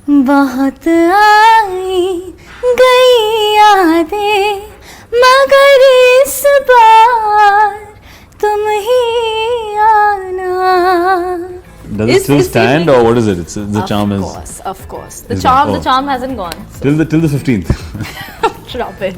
बहुत आई गई यादें मगर इस बार तुम ही आना. Does it still stand or what is it? The charm is. Of course. The charm hasn't gone. Till the 15th. Drop it.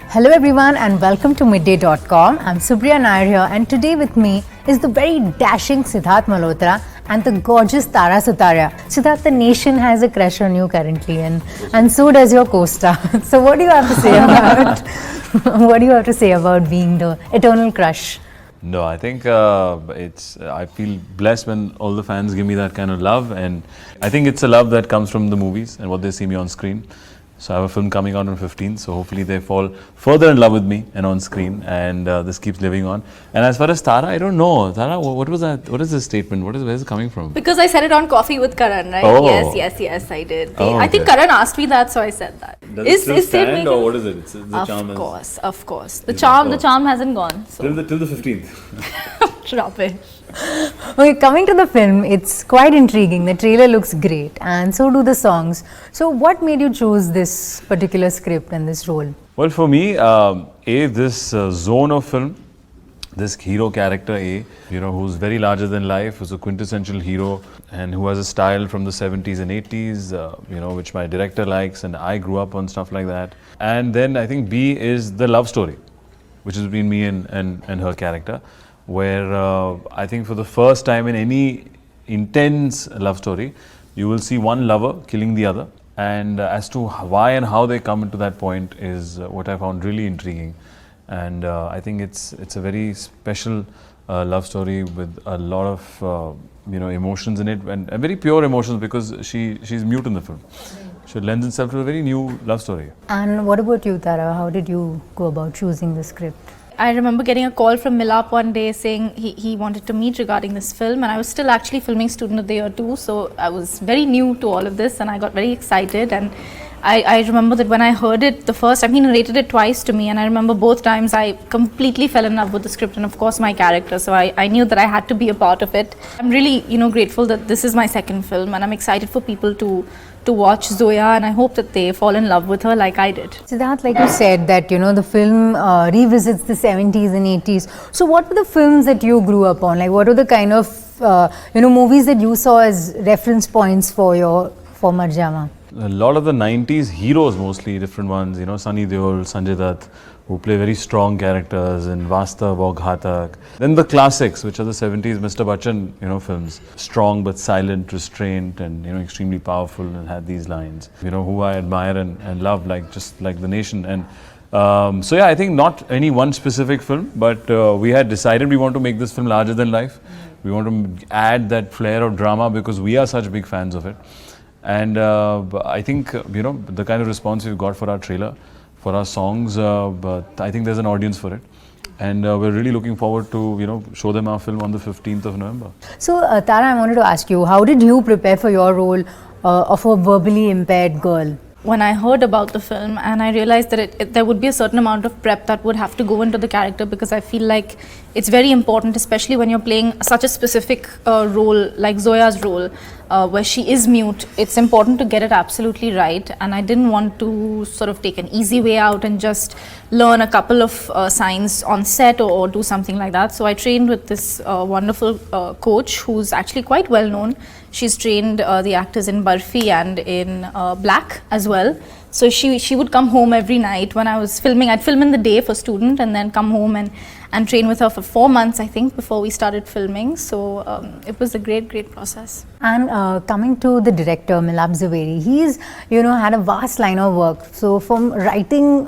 Hello everyone and welcome to midday.com. I'm Supriya Nair here and today with me is the very dashing Siddharth Malhotra and the gorgeous Tara Sutaria. Siddharth, the nation has a crush on you currently and so does your co-star. So what do you have to say about being the eternal crush? No, I think I feel blessed when all the fans give me that kind of love, and I think it's a love that comes from the movies and what they see me on screen. So I have a film coming out on 15th, so hopefully they fall further in love with me and on screen, and this keeps living on. And as far as Tara, I don't know. Tara, what was that? What is this statement? Where is it coming from? Because I said it on Coffee with Karan, right? Oh. Yes, I did. Oh, I think okay. Karan asked me that, so I said that. Does it still stand or what is it? The charm Of course. The charm hasn't gone. So. Till the 15th. Drop it. Okay, coming to the film, it's quite intriguing. The trailer looks great and so do the songs. So what made you choose this particular script and this role? Well, for me, this zone of film, this hero character A, who's very larger than life, who's a quintessential hero and who has a style from the 70s and 80s, which my director likes and I grew up on stuff like that. And then I think B is the love story, which is between me and her character, where I think for the first time in any intense love story, you will see one lover killing the other. And as to why and how they come into that point is what I found really intriguing. And I think it's a very special love story with a lot of emotions in it, and very pure emotions because she's mute in the film. So it lends itself to a very new love story. And what about you, Tara? How did you go about choosing the script? I remember getting a call from Milap one day saying he wanted to meet regarding this film, and I was still actually filming Student of the Year 2, so I was very new to all of this and I got very excited. And I remember that when I heard it the first time, he narrated it twice to me, and I remember both times I completely fell in love with the script and of course my character, so I knew that I had to be a part of it. I'm really grateful that this is my second film, and I'm excited for people to watch Zoya, and I hope that they fall in love with her like I did. Siddharth, like you said that the film revisits the 70s and 80s. So what were the films that you grew up on? Like what were the kind of movies that you saw as reference points for Marjama? A lot of the 90s heroes, mostly different ones, Sunny Deol, Sanjay Dutt, who play very strong characters, and Vastav or Ghatak. Then the classics, which are the 70s Mr. Bachchan, films. Strong but silent, restrained, and, extremely powerful, and had these lines, who I admire and love, just like the nation. And so yeah, I think not any one specific film, but we had decided we want to make this film larger than life. We want to add that flair of drama because we are such big fans of it. And I think, the kind of response we've got for our trailer, for our songs, but I think there's an audience for it. And we're really looking forward to, show them our film on the 15th of November. So, Tara, I wanted to ask you, how did you prepare for your role of a verbally impaired girl? When I heard about the film and I realized that there would be a certain amount of prep that would have to go into the character, because I feel like it's very important, especially when you're playing such a specific role like Zoya's role, where she is mute. It's important to get it absolutely right, and I didn't want to sort of take an easy way out and just learn a couple of signs on set or do something like that. So I trained with this wonderful coach who's actually quite well known. She's trained the actors in Barfi and in Black as well. So she would come home every night when I was filming. I'd film in the day for Student and then come home and train with her for 4 months, I think, before we started filming. So it was a great process. And coming to the director, Milap Zaveri, he's, had a vast line of work. So from writing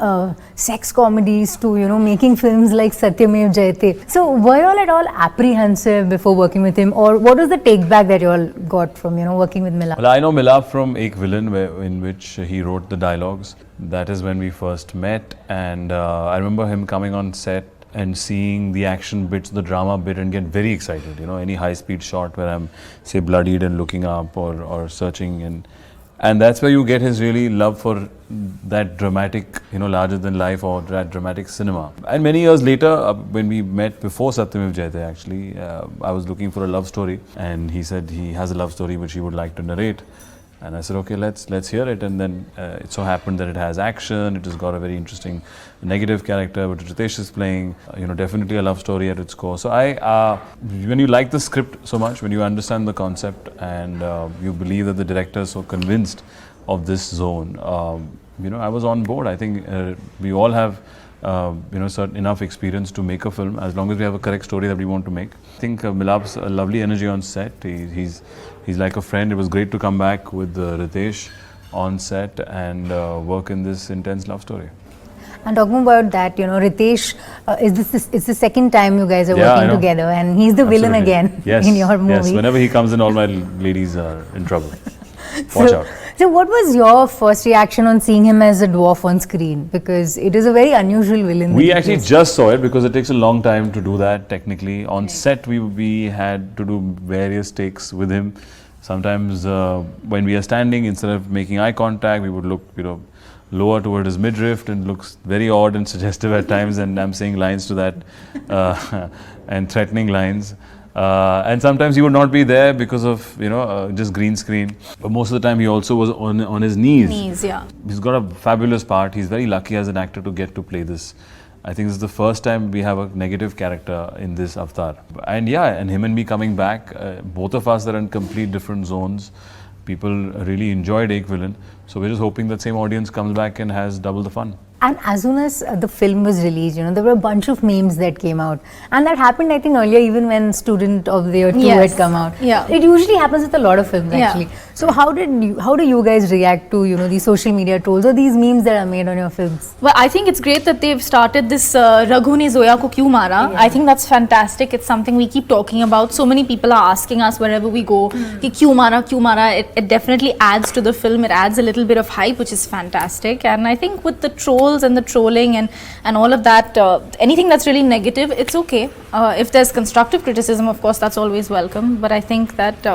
sex comedies to, making films like Satyamev Jayate. So were you all at all apprehensive before working with him, or what was the take back that you all got from, working with Milap? Well, I know Milap from Ek Villain, in which he wrote the dialogues. That is when we first met, and I remember him coming on set and seeing the action bits, the drama bit, and get very excited. Any high-speed shot where I'm, say, bloodied and looking up or searching, and that's where you get his really love for that dramatic, larger than life or that dramatic cinema. And many years later, when we met before Satyamev Jayate, actually, I was looking for a love story, and he said he has a love story which he would like to narrate. And I said, okay, let's hear it. And then it so happened that it has action. It has got a very interesting negative character, which Ritesh is playing. Definitely a love story at its core. So when you like the script so much, when you understand the concept, and you believe that the director is so convinced of this zone, I was on board. I think we all have certain enough experience to make a film, as long as we have a correct story that we want to make. I think Milab's a lovely energy on set. He's like a friend. It was great to come back with Ritesh on set and work in this intense love story. And talking about that, Ritesh, it's the second time you guys are working together, and he's the villain again in your movie. Yes, whenever he comes in, all my ladies are in trouble. Watch out. So what was your first reaction on seeing him as a dwarf on screen? Because it is a very unusual villain. We actually just saw it because it takes a long time to do that technically. On set, we had to do various takes with him. Sometimes when we are standing, instead of making eye contact, we would look, lower toward his midriff, and looks very odd and suggestive at times, and I'm saying lines to that and threatening lines. And sometimes he would not be there because of just green screen. But most of the time he also was on his knees. He's got a fabulous part. He's very lucky as an actor to get to play this. I think this is the first time we have a negative character in this Avatar. And and him and me coming back, both of us are in complete different zones. People really enjoyed Ek Villain. So we're just hoping that same audience comes back and has double the fun. And as soon as the film was released, there were a bunch of memes that came out. And that happened, I think, earlier, even when Student of the Year 2 had come out. Yeah. It usually happens with a lot of films, actually. So how do you guys react to, these social media trolls or these memes that are made on your films? Well, I think it's great that they've started this Raghu ne Zoya ko kyun mara. I think that's fantastic. It's something we keep talking about. So many people are asking us wherever we go, ki kyun mara, kyun mara. It definitely adds to the film. It adds a little bit of hype, which is fantastic. And I think with the trolls and the trolling and all of that, anything that's really negative, it's okay. If there's constructive criticism, of course, that's always welcome. But I think that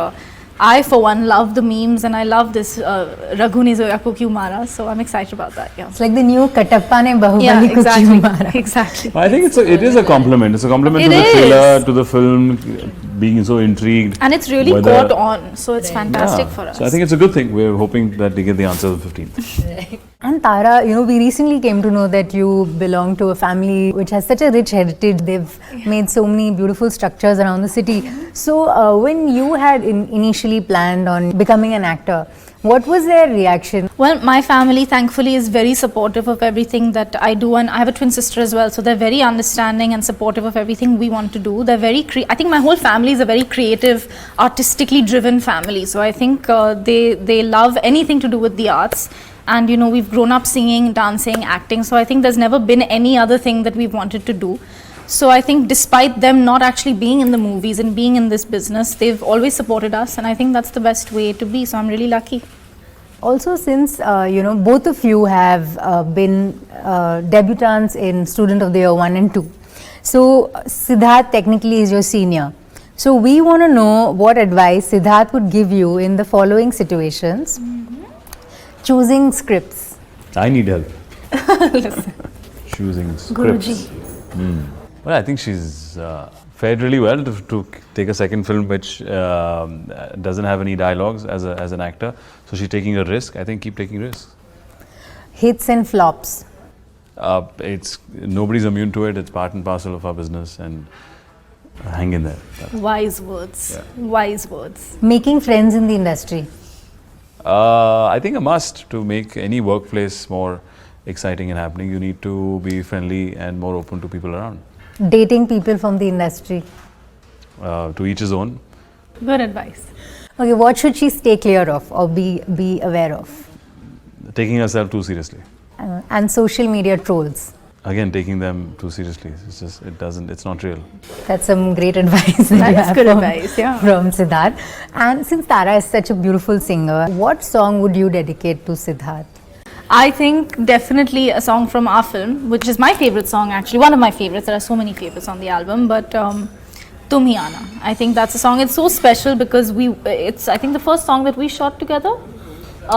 I, for one, love the memes, and I love this Raghu ne Zoya ko kyun mara. So I'm excited about that. Yeah. It's like the new Katappa ne Bahubali ko kyun mara. Exactly. I think it is a compliment. It's a compliment to the trailer, to the film, being so intrigued. And it's really caught on. So it's fantastic for us. So I think it's a good thing. We're hoping that they get the answer on the 15th. And Tara, we recently came to know that you belong to a family which has such a rich heritage. They've made so many beautiful structures around the city. So when you had initially planned on becoming an actor, what was their reaction? Well, my family thankfully is very supportive of everything that I do, and I have a twin sister as well, so they're very understanding and supportive of everything we want to do. They're very I think my whole family is a very creative, artistically driven family, so I think they love anything to do with the arts. And we've grown up singing, dancing, acting, so I think there's never been any other thing that we've wanted to do. So I think despite them not actually being in the movies and being in this business, they've always supported us, and I think that's the best way to be, so I'm really lucky. Also, since both of you have been debutants in Student of the Year 1 and 2, so Siddharth technically is your senior. So we want to know what advice Siddharth would give you in the following situations. Choosing scripts. I need help. Choosing scripts. Guruji. Well, I think she's fared really well to take a second film which doesn't have any dialogues as an actor. So she's taking a risk. I think keep taking risks. Hits and flops. Nobody's immune to it. It's part and parcel of our business, and hang in there. Wise words. Yeah. Wise words. Making friends in the industry. I think a must to make any workplace more exciting and happening. You need to be friendly and more open to people around. Dating people from the industry. To each his own. Good advice. Okay, what should she stay clear of or be aware of? Taking herself too seriously. And social media trolls. Again, taking them too seriously. It's not real. That's some great advice. That's good advice, yeah. From Siddharth. And since Tara is such a beautiful singer, what song would you dedicate to Siddharth? I think definitely a song from our film, which is my favorite song actually, one of my favorites. There are so many favorites on the album, but Tum Hi Aana. I think that's a song. It's so special because it's I think the first song that we shot together.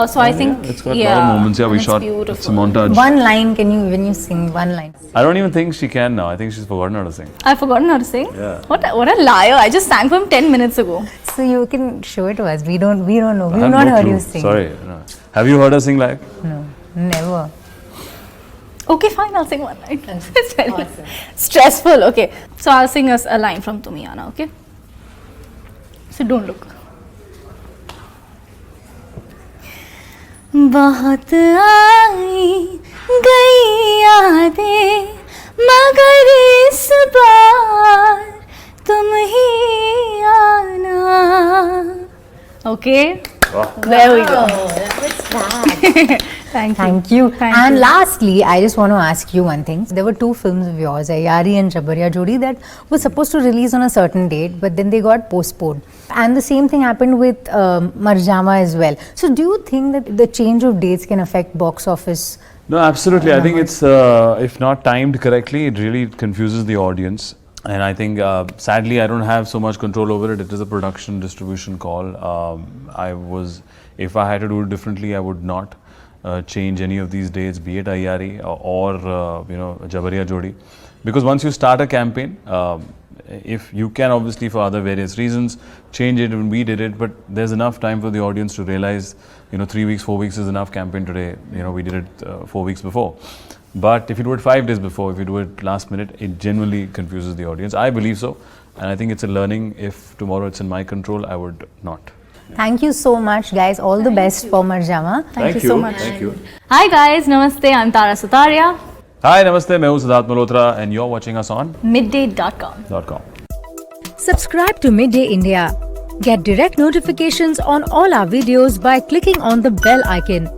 So I think it's got a lot of moments. Yeah, we shot. Beautiful. It's a montage. One line, when you sing one line? I don't even think she can now. I think she's forgotten how to sing. I've forgotten how to sing. Yeah. What a liar! I just sang for him 10 minutes ago. So you can show it to us. We don't know. I We've have not no heard clue. you sing. Sorry. No. Have you heard her sing live? No, never. Okay, fine, I'll sing one line. It's very stressful. Okay, so I'll sing us a line from Tumiana, okay? So don't look. बहुत आई गई यादें मगर इस बार तुम ही आना. Okay, there we go. Thank you. Thank you. Thank And you. lastly, I just want to ask you one thing. There were two films of yours, Ayari and Jabariya Jodi, that were supposed to release on a certain date, but then they got postponed. And the same thing happened with Marjama as well. So do you think that the change of dates can affect box office? No, absolutely. I think it's, if not timed correctly, it really confuses the audience. And I think, sadly, I don't have so much control over it. It is a production distribution call. If I had to do it differently, I would not change any of these dates, be it Ayari or Jabariya Jodi. Because once you start a campaign, if you can obviously for other various reasons change it, when we did it, but there's enough time for the audience to realize, 3 weeks, 4 weeks is enough campaign today. We did it 4 weeks before. But if you do it 5 days before, if you do it last minute, it genuinely confuses the audience. I believe so. And I think it's a learning. If tomorrow it's in my control, I would not. Thank you so much, guys. All the best for Marjama. Thank you so much. Thank you. Hi guys, Namaste, I'm Tara Sutaria, Hi, Namaste. मैं हूँ Siddharth Malhotra and you're watching us on midday.com. Subscribe to Midday India. Get direct notifications on all our videos by clicking on the bell icon.